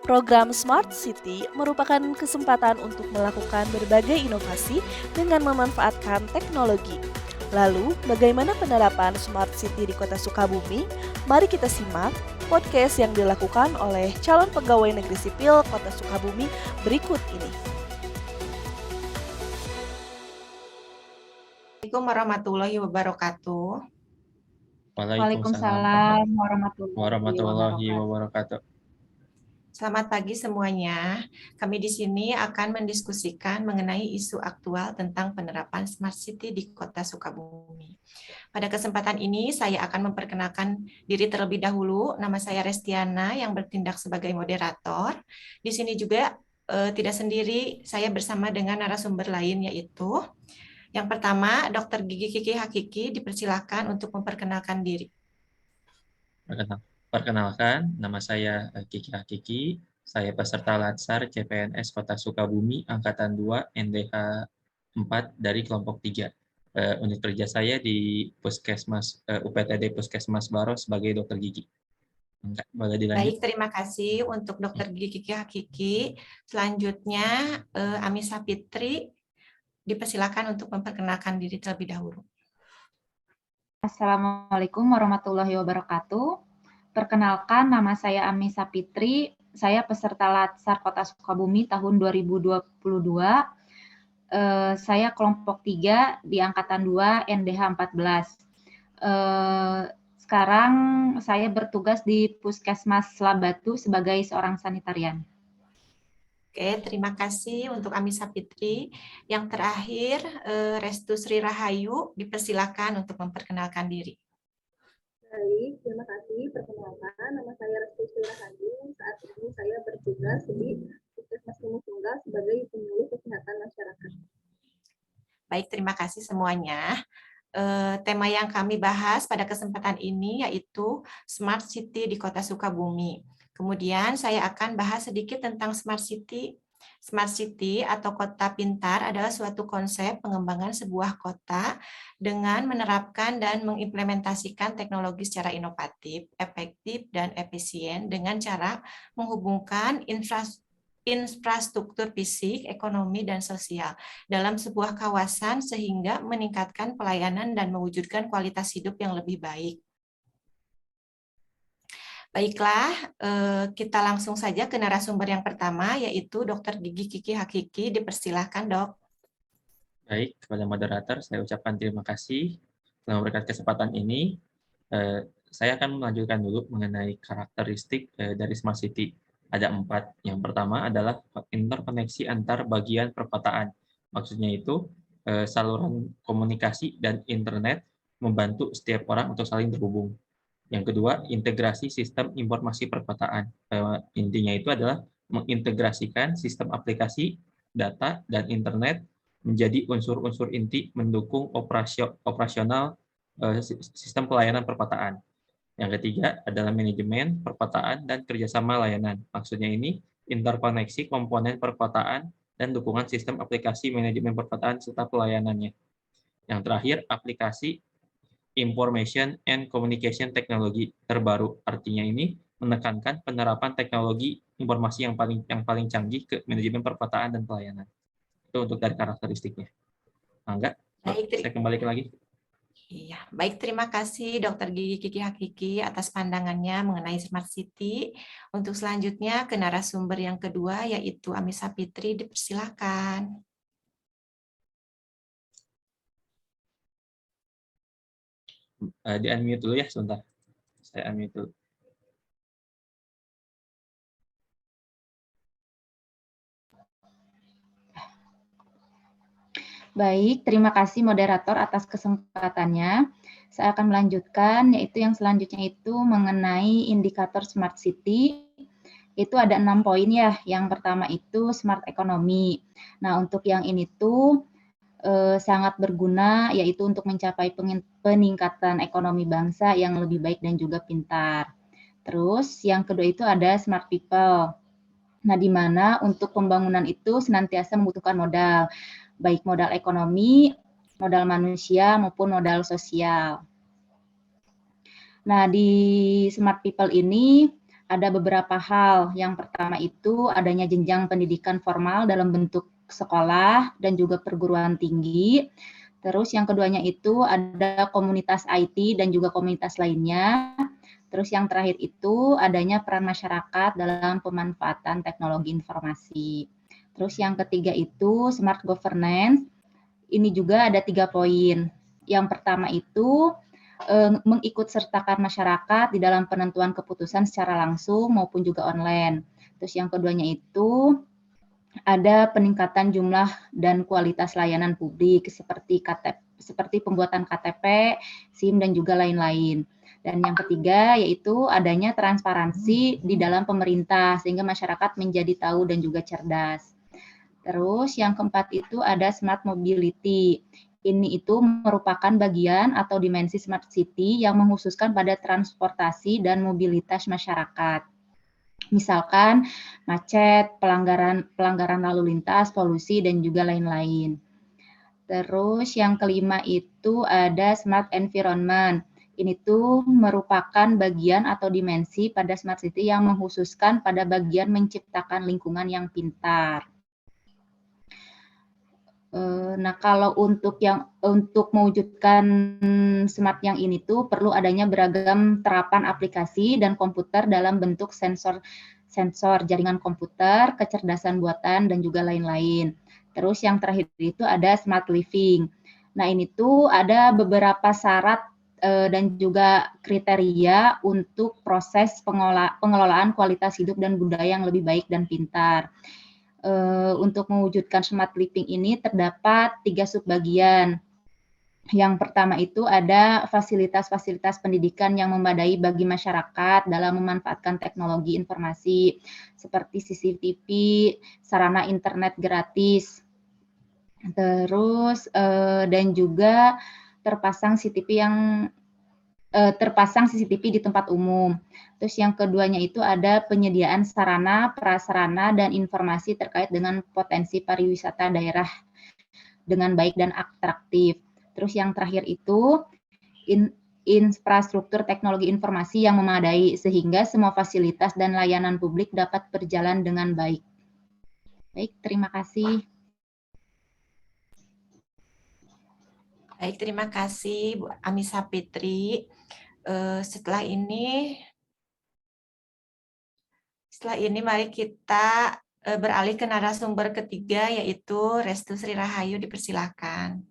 Program Smart City merupakan kesempatan untuk melakukan berbagai inovasi dengan memanfaatkan teknologi. Lalu, bagaimana penerapan Smart City di Kota Sukabumi? Mari kita simak podcast yang dilakukan oleh calon pegawai negeri sipil Kota Sukabumi berikut ini. Assalamualaikum warahmatullahi wabarakatuh. Waalaikumsalam warahmatullahi wabarakatuh. Selamat pagi semuanya. Kami di sini akan mendiskusikan mengenai isu aktual tentang penerapan Smart City di Kota Sukabumi. Pada kesempatan ini saya akan memperkenalkan diri terlebih dahulu. Nama saya Restiana yang bertindak sebagai moderator. Di sini juga tidak sendiri, saya bersama dengan narasumber lain yaitu yang pertama, Dr. Gigi Kiki Hakiki, dipersilakan untuk memperkenalkan diri. Perkenalkan, nama saya Kiki Hakiki. Saya peserta Latsar CPNS Kota Sukabumi, Angkatan 2, NDH 4 dari kelompok 3. Unit kerja saya di Puskesmas UPTD Puskesmas Baro sebagai Dr. Gigi. Boleh dilanjut? Baik, terima kasih untuk Dr. Gigi Kiki Hakiki. Selanjutnya, Amisa Fitri, dipersilakan untuk memperkenalkan diri terlebih dahulu. Assalamualaikum warahmatullahi wabarakatuh. Perkenalkan, nama saya Amisa Fitri. Saya peserta Latsar Kota Sukabumi tahun 2022. Saya kelompok 3 di Angkatan 2 NDH 14. Sekarang saya bertugas di Puskesmas Labatu sebagai seorang sanitarian. Oke, terima kasih untuk Amisa Fitri. Yang terakhir, Restu Sri Rahayu, dipersilakan untuk memperkenalkan diri. Baik, terima kasih. Perkenalkan, nama saya Restu Sri Rahayu. Saat ini saya bertugas di Puskesmas Gunung Tunggal sebagai penyuluh kesehatan masyarakat. Baik, terima kasih semuanya. Tema yang kami bahas pada kesempatan ini yaitu Smart City di Kota Sukabumi. Kemudian saya akan bahas sedikit tentang Smart City. Smart City atau kota pintar adalah suatu konsep pengembangan sebuah kota dengan menerapkan dan mengimplementasikan teknologi secara inovatif, efektif, dan efisien dengan cara menghubungkan infrastruktur fisik, ekonomi, dan sosial dalam sebuah kawasan sehingga meningkatkan pelayanan dan mewujudkan kualitas hidup yang lebih baik. Baiklah, kita langsung saja ke narasumber yang pertama, yaitu Dr. Gigi Kiki Hakiki. Dipersilahkan, Dok. Baik, kepada moderator saya ucapkan terima kasih telah memberikan kesempatan ini. Saya akan melanjutkan dulu mengenai karakteristik dari Smart City. Ada 4. Yang pertama adalah interkoneksi antar bagian perkotaan. Maksudnya itu saluran komunikasi dan internet membantu setiap orang untuk saling terhubung. Yang kedua, integrasi sistem informasi perkotaan. Intinya itu adalah mengintegrasikan sistem aplikasi, data, dan internet menjadi unsur-unsur inti mendukung operasional sistem pelayanan perkotaan. Yang ketiga adalah manajemen perkotaan dan kerjasama layanan. Maksudnya ini interkoneksi komponen perkotaan dan dukungan sistem aplikasi manajemen perkotaan serta pelayanannya. Yang terakhir, aplikasi Information and Communication Technology terbaru. Artinya ini menekankan penerapan teknologi informasi yang paling canggih ke manajemen perkotaan dan pelayanan. Itu untuk dari karakteristiknya. Enggak? Saya kembali lagi. Iya, baik, terima kasih Dr. Gigi Kiki Hakiki atas pandangannya mengenai Smart City. Untuk selanjutnya ke narasumber yang kedua yaitu Amisa Fitri, dipersilakan. Di-unmute dulu ya sebentar. Saya unmute dulu. Baik, terima kasih moderator atas kesempatannya. Saya akan melanjutkan, yaitu yang selanjutnya itu mengenai indikator Smart City. Itu ada 6 poin ya. Yang pertama itu Smart Economy. Nah, untuk yang ini tuh sangat berguna, yaitu untuk mencapai peningkatan ekonomi bangsa yang lebih baik dan juga pintar. Terus yang kedua itu ada Smart People. Nah, di mana untuk pembangunan itu senantiasa membutuhkan modal, baik modal ekonomi, modal manusia, maupun modal sosial. Nah, di Smart People ini ada beberapa hal. Yang pertama itu adanya jenjang pendidikan formal dalam bentuk sekolah dan juga perguruan tinggi. Terus yang keduanya itu ada komunitas IT dan juga komunitas lainnya. Terus yang terakhir itu adanya peran masyarakat dalam pemanfaatan teknologi informasi. Terus yang ketiga itu smart governance. Ini juga ada 3 poin. Yang pertama itu mengikutsertakan masyarakat di dalam penentuan keputusan secara langsung maupun juga online. Terus yang keduanya itu ada peningkatan jumlah dan kualitas layanan publik seperti pembuatan KTP, SIM dan juga lain-lain. Dan yang ketiga yaitu adanya transparansi di dalam pemerintah sehingga masyarakat menjadi tahu dan juga cerdas. Terus yang keempat itu ada smart mobility. Ini itu merupakan bagian atau dimensi smart city yang mengkhususkan pada transportasi dan mobilitas masyarakat. Misalkan macet, pelanggaran lalu lintas, polusi, dan juga lain-lain. Terus yang kelima itu ada smart environment. Ini tuh merupakan bagian atau dimensi pada smart city yang mengkhususkan pada bagian menciptakan lingkungan yang pintar. Nah, kalau untuk mewujudkan smart yang ini tuh perlu adanya beragam terapan aplikasi dan komputer dalam bentuk sensor, jaringan komputer, kecerdasan buatan, dan juga lain-lain. Terus yang terakhir itu ada smart living. Nah, ini tuh ada beberapa syarat dan juga kriteria untuk proses pengelolaan kualitas hidup dan budaya yang lebih baik dan pintar. Untuk mewujudkan smart living ini terdapat 3 subbagian. Yang pertama itu ada fasilitas-fasilitas pendidikan yang memadai bagi masyarakat dalam memanfaatkan teknologi informasi seperti CCTV, sarana internet gratis. Terus dan juga terpasang CCTV di tempat umum. Terus yang keduanya itu ada penyediaan sarana, prasarana, dan informasi terkait dengan potensi pariwisata daerah dengan baik dan atraktif. Terus yang terakhir itu infrastruktur teknologi informasi yang memadai sehingga semua fasilitas dan layanan publik dapat berjalan dengan baik. Baik, terima kasih. Baik, terima kasih Bu Amisa Fitri. Setelah ini mari kita beralih ke narasumber ketiga yaitu Restu Sri Rahayu, dipersilakan.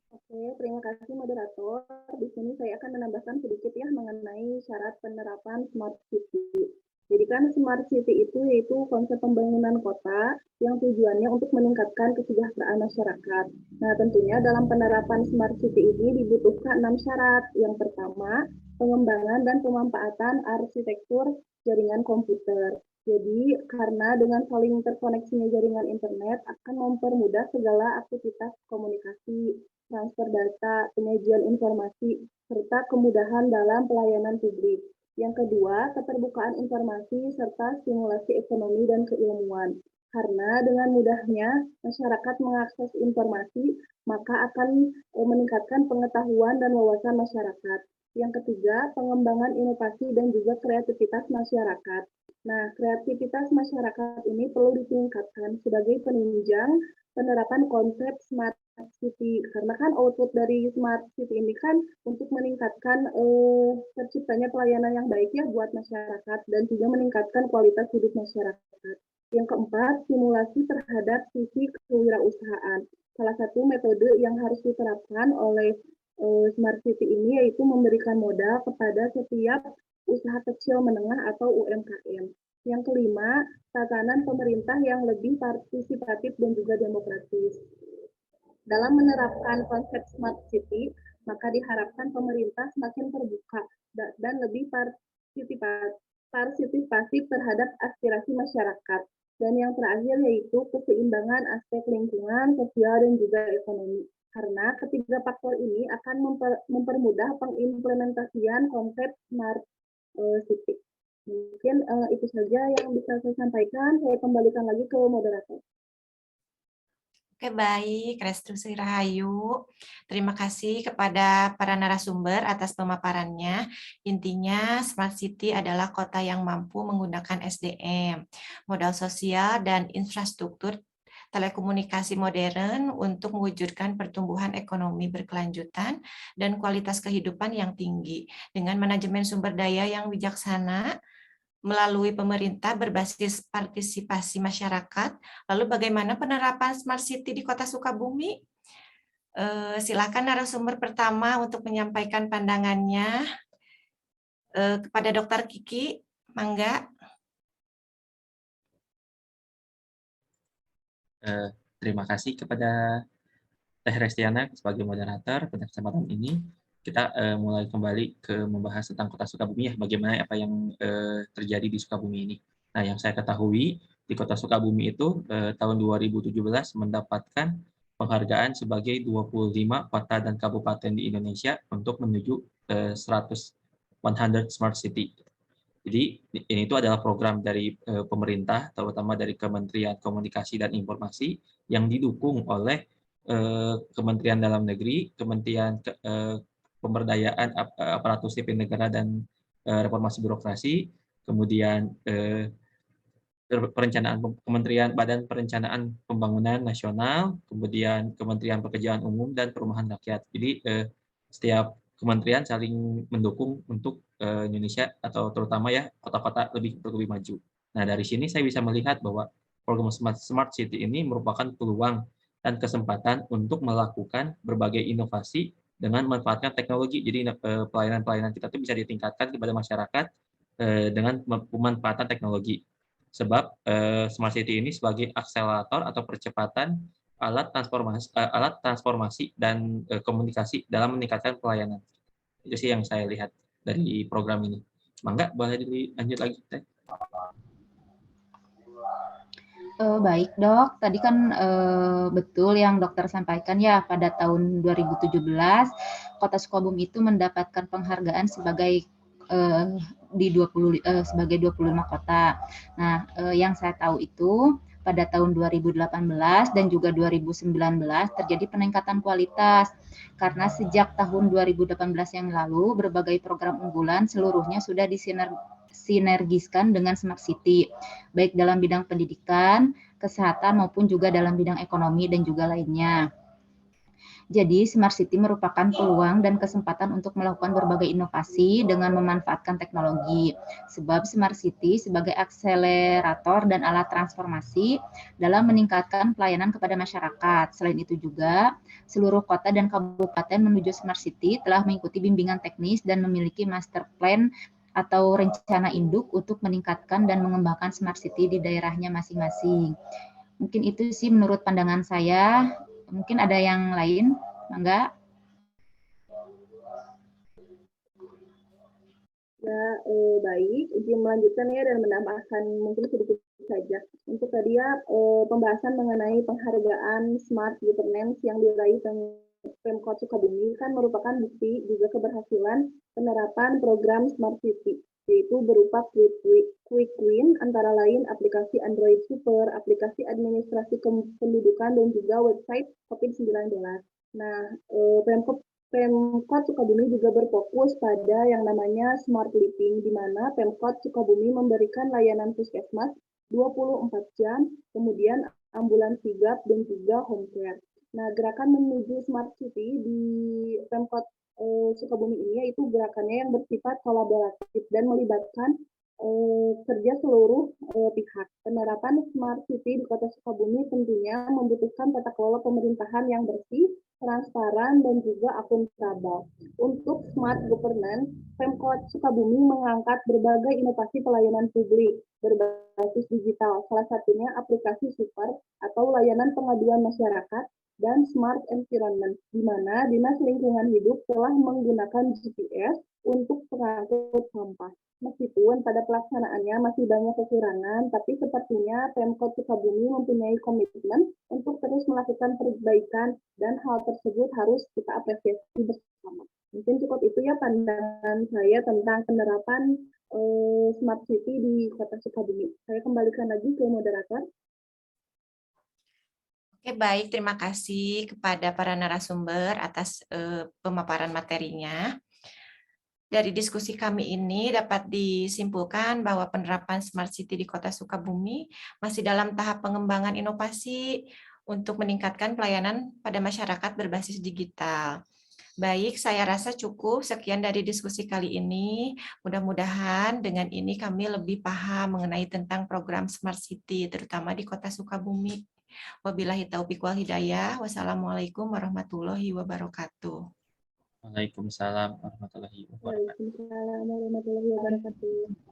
Oke, terima kasih moderator. Di sini saya akan menambahkan sedikit ya mengenai syarat penerapan smart city. Jadi kan smart city itu yaitu konsep pembangunan kota yang tujuannya untuk meningkatkan kesejahteraan masyarakat. Nah, tentunya dalam penerapan smart city ini dibutuhkan 6 syarat. Yang pertama, pengembangan dan pemanfaatan arsitektur jaringan komputer. Jadi, karena dengan saling terkoneksinya jaringan internet akan mempermudah segala aktivitas komunikasi, transfer data, penyajian informasi, serta kemudahan dalam pelayanan publik. Yang kedua, keterbukaan informasi serta stimulasi ekonomi dan keilmuan. Karena dengan mudahnya masyarakat mengakses informasi, maka akan meningkatkan pengetahuan dan wawasan masyarakat. Yang ketiga, pengembangan inovasi dan juga kreativitas masyarakat. Nah, kreativitas masyarakat ini perlu ditingkatkan sebagai penunjang penerapan konsep smart city, karena kan output dari smart city ini kan untuk meningkatkan terciptanya pelayanan yang baik ya buat masyarakat dan juga meningkatkan kualitas hidup masyarakat. Yang keempat, simulasi terhadap sisi kewirausahaan. Salah satu metode yang harus diterapkan oleh smart city ini yaitu memberikan modal kepada setiap usaha kecil menengah atau UMKM. Yang kelima, tatanan pemerintah yang lebih partisipatif dan juga demokratis. Dalam menerapkan konsep smart city, maka diharapkan pemerintah semakin terbuka dan lebih partisipatif terhadap aspirasi masyarakat. Dan yang terakhir yaitu keseimbangan aspek lingkungan, sosial, dan juga ekonomi. Karena ketiga faktor ini akan mempermudah pengimplementasian konsep smart city. Mungkin itu saja yang bisa saya sampaikan. Saya kembalikan lagi ke moderator. Oke, baik, Restu Sri Rahayu. Terima kasih kepada para narasumber atas pemaparannya. Intinya, Smart City adalah kota yang mampu menggunakan SDM, modal sosial, dan infrastruktur telekomunikasi modern untuk mewujudkan pertumbuhan ekonomi berkelanjutan dan kualitas kehidupan yang tinggi. Dengan manajemen sumber daya yang bijaksana, melalui pemerintah berbasis partisipasi masyarakat. Lalu bagaimana penerapan Smart City di Kota Sukabumi? Silakan narasumber pertama untuk menyampaikan pandangannya kepada Dr. Kiki, mangga. Terima kasih kepada Teh Restiana sebagai moderator pada kesempatan ini. Kita mulai kembali ke membahas tentang Kota Sukabumi ya, bagaimana apa yang terjadi di Sukabumi ini. Nah, yang saya ketahui di Kota Sukabumi itu tahun 2017 mendapatkan penghargaan sebagai 25 kota dan kabupaten di Indonesia untuk menuju 100 Smart City. Jadi ini itu adalah program dari pemerintah, terutama dari Kementerian Komunikasi dan Informasi yang didukung oleh Kementerian Dalam Negeri, Kementerian Pemberdayaan Aparatur Sipil Negara dan Reformasi Birokrasi, kemudian perencanaan Kementerian Badan Perencanaan Pembangunan Nasional, kemudian Kementerian Pekerjaan Umum dan Perumahan Rakyat. Jadi setiap kementerian saling mendukung untuk Indonesia atau terutama ya kota-kota lebih maju. Nah, dari sini saya bisa melihat bahwa program Smart City ini merupakan peluang dan kesempatan untuk melakukan berbagai inovasi dengan memanfaatkan teknologi. Jadi pelayanan-pelayanan kita itu bisa ditingkatkan kepada masyarakat dengan pemanfaatan teknologi. Sebab Smart City ini sebagai akselerator atau percepatan alat transformasi dan komunikasi dalam meningkatkan pelayanan. Itu sih yang saya lihat dari program ini. Mangga, boleh dilanjut lagi, Teh? Baik dok, tadi kan betul yang dokter sampaikan ya, pada tahun 2017 Kota Sukabumi itu mendapatkan penghargaan sebagai sebagai 25 kota. Nah, yang saya tahu itu pada tahun 2018 dan juga 2019 terjadi peningkatan kualitas karena sejak tahun 2018 yang lalu berbagai program unggulan seluruhnya sudah disinergiskan dengan Smart City, baik dalam bidang pendidikan, kesehatan, maupun juga dalam bidang ekonomi dan juga lainnya. Jadi, Smart City merupakan peluang dan kesempatan untuk melakukan berbagai inovasi dengan memanfaatkan teknologi. Sebab Smart City sebagai akselerator dan alat transformasi dalam meningkatkan pelayanan kepada masyarakat. Selain itu juga, seluruh kota dan kabupaten menuju Smart City telah mengikuti bimbingan teknis dan memiliki master plan atau rencana induk untuk meningkatkan dan mengembangkan Smart City di daerahnya masing-masing. Mungkin itu sih menurut pandangan saya. Mungkin ada yang lain, Mangga? Ya, baik. Izin melanjutkan ya dan menambahkan mungkin sedikit saja. Untuk tadi ya, pembahasan mengenai penghargaan Smart Governance yang diraih Pemkot Sukabumi kan merupakan bukti juga keberhasilan penerapan program Smart City, yaitu berupa Quick Win, antara lain aplikasi Android Super, aplikasi administrasi kependudukan, dan juga website COVID-19. Nah, Pemkot Sukabumi juga berfokus pada yang namanya Smart Living, di mana Pemkot Sukabumi memberikan layanan puskesmas 24 jam, kemudian ambulans sigap, dan juga home care. Nah, gerakan menuju Smart City di Pemkot Sukabumi ini yaitu gerakannya yang bersifat kolaboratif dan melibatkan kerja seluruh pihak. Penerapan Smart City di Kota Sukabumi tentunya membutuhkan tata kelola pemerintahan yang bersih, transparan, dan juga akuntabel. Untuk Smart Governance, Pemkot Sukabumi mengangkat berbagai inovasi pelayanan publik berbasis digital, salah satunya aplikasi Super atau layanan pengaduan masyarakat, dan Smart Environment, di mana Dinas Lingkungan Hidup telah menggunakan GPS untuk pengangkut sampah. Meskipun pada pelaksanaannya masih banyak kekurangan, tapi sepertinya Pemkot Sukabumi mempunyai komitmen untuk terus melakukan perbaikan, dan hal tersebut harus kita apresiasi bersama. Mungkin cukup itu ya pandangan saya tentang penerapan Smart City di Kota Sukabumi. Saya kembalikan lagi ke moderator. Oke, baik. Terima kasih kepada para narasumber atas pemaparan materinya. Dari diskusi kami ini dapat disimpulkan bahwa penerapan Smart City di Kota Sukabumi masih dalam tahap pengembangan inovasi untuk meningkatkan pelayanan pada masyarakat berbasis digital. Baik, saya rasa cukup sekian dari diskusi kali ini. Mudah-mudahan dengan ini kami lebih paham mengenai tentang program Smart City, terutama di Kota Sukabumi. Wabillahi taufiq wal hidayah. Wassalamualaikum warahmatullahi wabarakatuh. Waalaikumsalam warahmatullahi wabarakatuh. Waalaikumsalam warahmatullahi wabarakatuh.